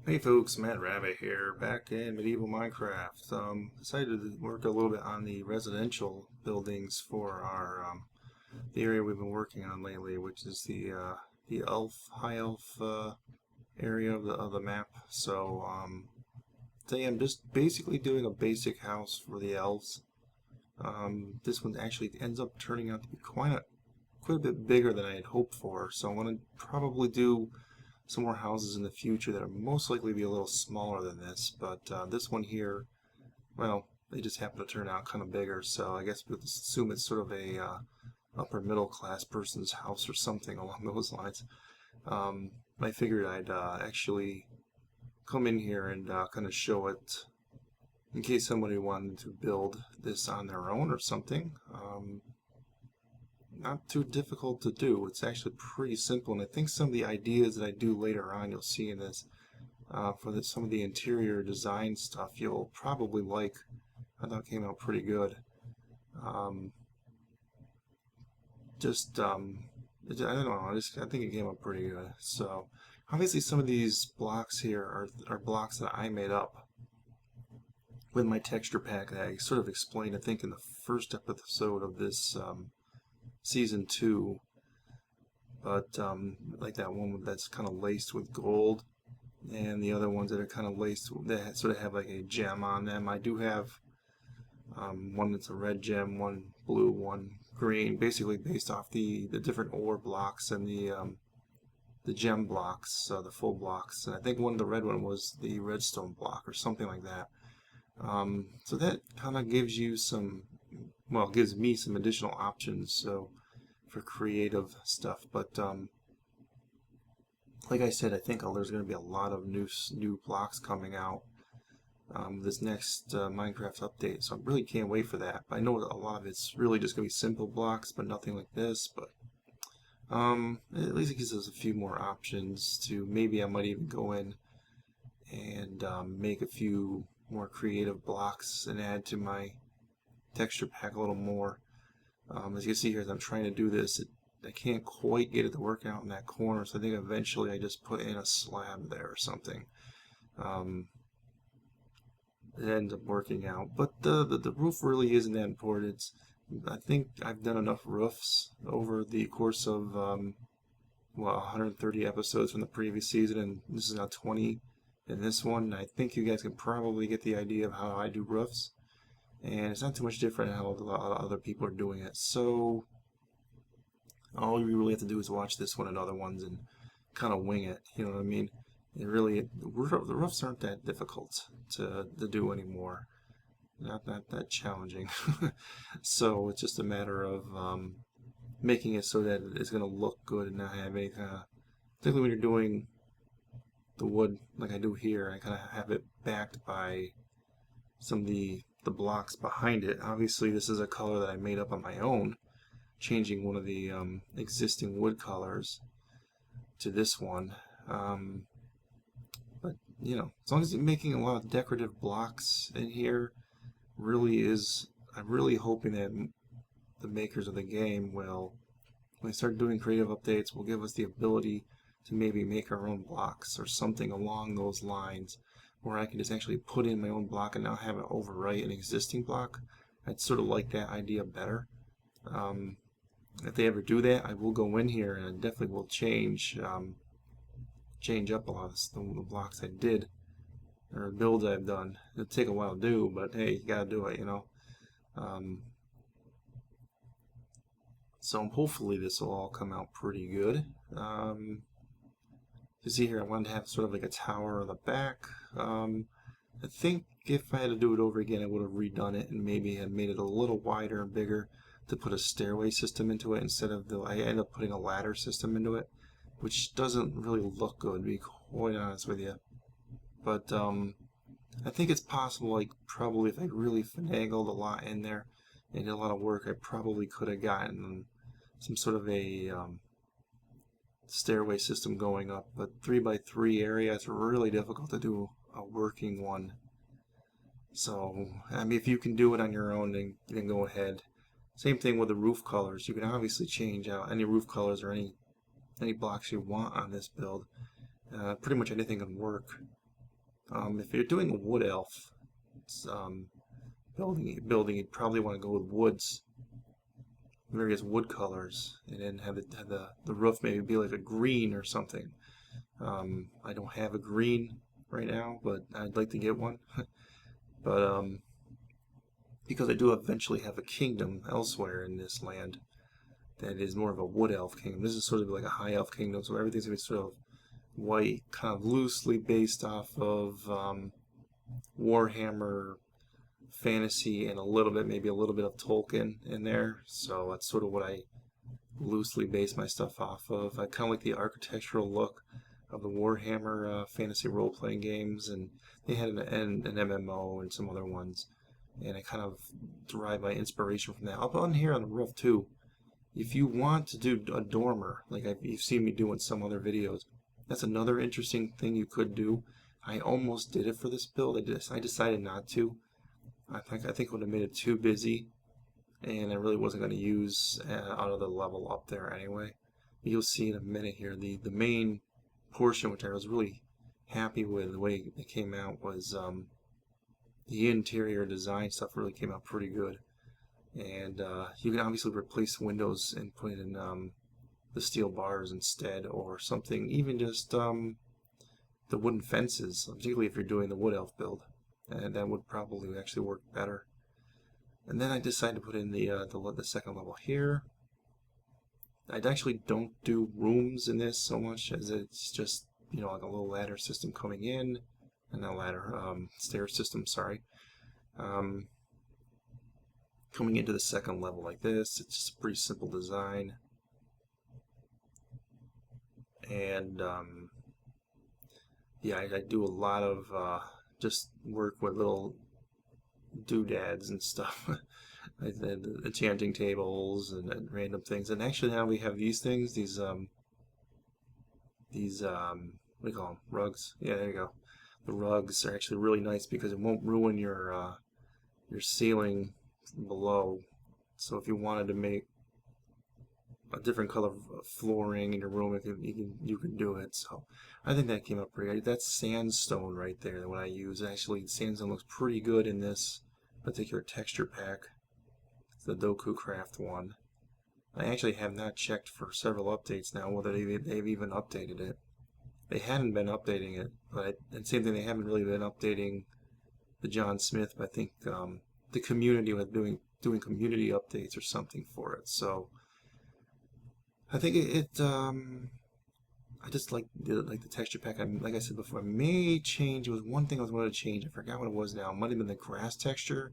Hey folks, Matt Rabbit here, back in medieval Minecraft. Decided to work a little bit on the residential buildings for our the area we've been working on lately, which is the high elf area of the map. Today I'm just basically doing a basic house for the elves. This one actually ends up turning out to be quite a bit bigger than I had hoped for, so I'm gonna probably do some more houses in the future that are most likely to be a little smaller than this, but this one here, well, they just happen to turn out kind of bigger, so I guess we'll just assume it's sort of a upper middle class person's house or something along those lines. I figured I'd actually come in here and kind of show it in case somebody wanted to build this on their own or something. Not too difficult to do. It's actually pretty simple, and I think some of the ideas that I do later on, you'll see in this, some of the interior design stuff, you'll probably like. I thought it came out pretty good. Um, I don't know. I think it came out pretty good. So, obviously, some of these blocks here are blocks that I made up with my texture pack that I sort of explained, I think, in the first episode of this season 2. But like that one that's kind of laced with gold, and the other ones that are kind of laced that sort of have like a gem on them. I do have one that's a red gem, one blue, one green, basically based off the different ore blocks and the gem blocks, the full blocks. And I think the red one was the redstone block or something like that. So that kind of gives you gives me some additional options. So for creative stuff, but like I said, I think there's going to be a lot of new blocks coming out this next Minecraft update, so I really can't wait for that. I know a lot of it's really just going to be simple blocks, but nothing like this. But at least it gives us a few more options to maybe I might even go in and make a few more creative blocks and add to my texture pack a little more. As you can see here, as I'm trying to do this, I can't quite get it to work out in that corner, so I think eventually I just put in a slab there or something. It ends up working out, but the roof really isn't that important. I think I've done enough roofs over the course of 130 episodes from the previous season, and this is now 20 in this one. I think you guys can probably get the idea of how I do roofs. And it's not too much different how a lot of other people are doing it. So all you really have to do is watch this one and other ones and kind of wing it. You know what I mean? The roofs aren't that difficult to do anymore. Not that challenging. So it's just a matter of making it so that it's going to look good and not have any kind of, particularly when you're doing the wood like I do here, I kind of have it backed by some of the blocks behind it. Obviously, this is a color that I made up on my own, changing one of the existing wood colors to this one. But as long as you're making a lot of decorative blocks in here, I'm really hoping that the makers of the game will, when they start doing creative updates, will give us the ability to maybe make our own blocks or something along those lines, where I can just actually put in my own block and not have it overwrite an existing block. I'd sort of like that idea better. If they ever do that, I will go in here and I definitely will change up a lot of the blocks I did or builds I've done. It'll take a while to do, but hey, you gotta do it, So hopefully this will all come out pretty good. You see here, I wanted to have sort of like a tower on the back. I think if I had to do it over again, I would have redone it and maybe had made it a little wider and bigger to put a stairway system into it instead of I ended up putting a ladder system into it, which doesn't really look good, to be quite honest with you. But I think it's possible, like probably if I really finagled a lot in there and did a lot of work, I probably could have gotten some sort of a stairway system going up, but 3x3 area, it's really difficult to do a working one. So, I mean, if you can do it on your own, then go ahead. Same thing with the roof colors. You can obviously change out any roof colors or any blocks you want on this build. Pretty much anything can work. If you're doing a wood elf building, you'd probably want to go with woods, various wood colors, and then have the roof maybe be like a green or something. I don't have a green right now, but I'd like to get one. But because I do eventually have a kingdom elsewhere in this land that is more of a wood elf kingdom. This is sort of like a high elf kingdom, so everything's gonna be sort of white, kind of loosely based off of Warhammer fantasy and a little bit, maybe a little bit of Tolkien in there. So that's sort of what I loosely base my stuff off of. I kind of like the architectural look of the Warhammer fantasy role-playing games, and they had an MMO and some other ones, and I kind of derive my inspiration from that. Up on here on the roof too, if you want to do a dormer, like you've seen me do in some other videos, that's another interesting thing you could do. I almost did it for this build. I decided not to. I think it would have made it too busy, and I really wasn't going to use out of the level up there anyway. You'll see in a minute here, the main portion, which I was really happy with the way it came out, was the interior design stuff really came out pretty good. And you can obviously replace windows and put in the steel bars instead, or something, even just the wooden fences, particularly if you're doing the wood elf build. And that would probably actually work better. And then I decided to put in the second level here. I actually don't do rooms in this so much as it's just, you know, like a little ladder system coming in, and not ladder, stair system, sorry. Coming into the second level like this. It's just a pretty simple design. And yeah, I do a lot of just work with little doodads and stuff. The enchanting tables and random things. And actually now we have these things, these what do you call them? Rugs. Yeah, there you go. The rugs are actually really nice because it won't ruin your ceiling below. So if you wanted to make a different color flooring in your room, you can do it. So I think that came up pretty good. That's sandstone right there, what I use. Actually, sandstone looks pretty good in this particular texture pack. It's the Dokucraft one. I actually have not checked for several updates now whether they've even updated it. They hadn't been updating it, but and same thing, they haven't really been updating the John Smith. But I think the community was doing community updates or something for it. So I think I just like the texture pack. Like I said before, I may change. It was one thing I was going to change. I forgot what it was now. It might have been the grass texture.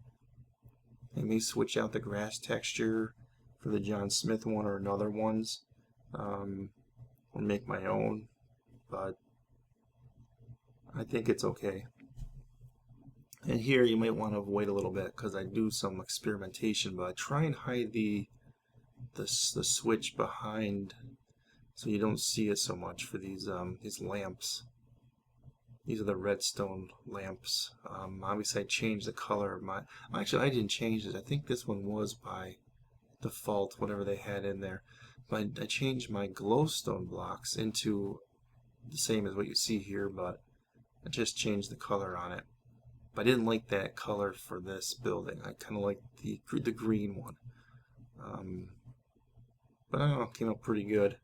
I may switch out the grass texture for the John Smith one or another ones, or make my own. But I think it's okay. And here you might want to wait a little bit because I do some experimentation, but I try and hide the switch behind so you don't see it so much for these lamps. These are the redstone lamps. Obviously I changed the color of my... Actually, I didn't change it. I think this one was by default, whatever they had in there. But I changed my glowstone blocks into the same as what you see here, but I just changed the color on it. But I didn't like that color for this building. I kind of like the green one. But I don't know, it came out pretty good.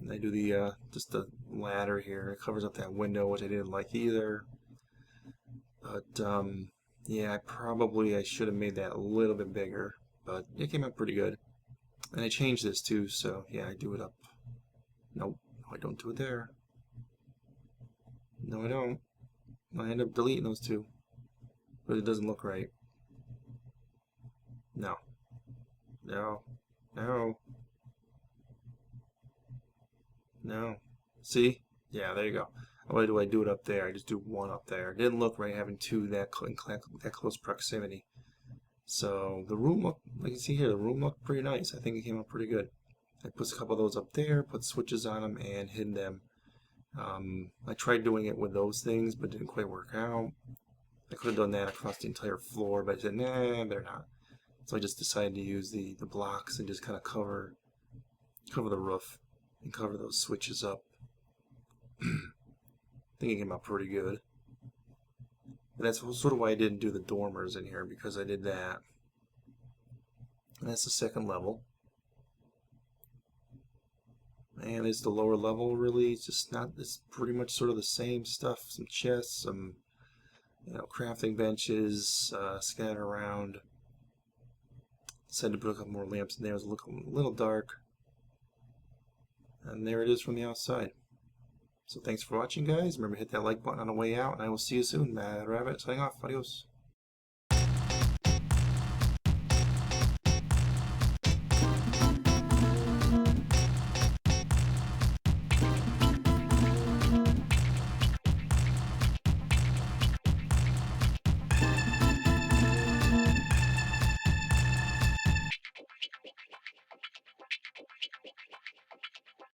And I do the just the ladder here. It covers up that window, which I didn't like either. But yeah, I should have made that a little bit bigger, but it came out pretty good. And I changed this too, so yeah, I do it up. Nope, no, I don't do it there. No, I don't. I end up deleting those two, but it doesn't look right. No. No. No. No. See? Yeah, there you go. Why do I do it up there? I just do one up there. It didn't look right having two that close proximity. So the room looked, like you see here, the room looked pretty nice. I think it came out pretty good. I put a couple of those up there, put switches on them, and hid them. I tried doing it with those things, but didn't quite work out. I could have done that across the entire floor, but I said, nah, better not. So I just decided to use the blocks and just kind of cover the roof and cover those switches up. I think it came out pretty good. And that's sort of why I didn't do the dormers in here, because I did that. And that's the second level. And it's the lower level, really. It's just not, it's pretty much sort of the same stuff. Some chests, some, crafting benches, scattered around. Decided to put a couple more lamps in there. It was a little dark. And there it is from the outside. So thanks for watching, guys. Remember to hit that like button on the way out, and I will see you soon. Mad Rabbit signing off. Adios.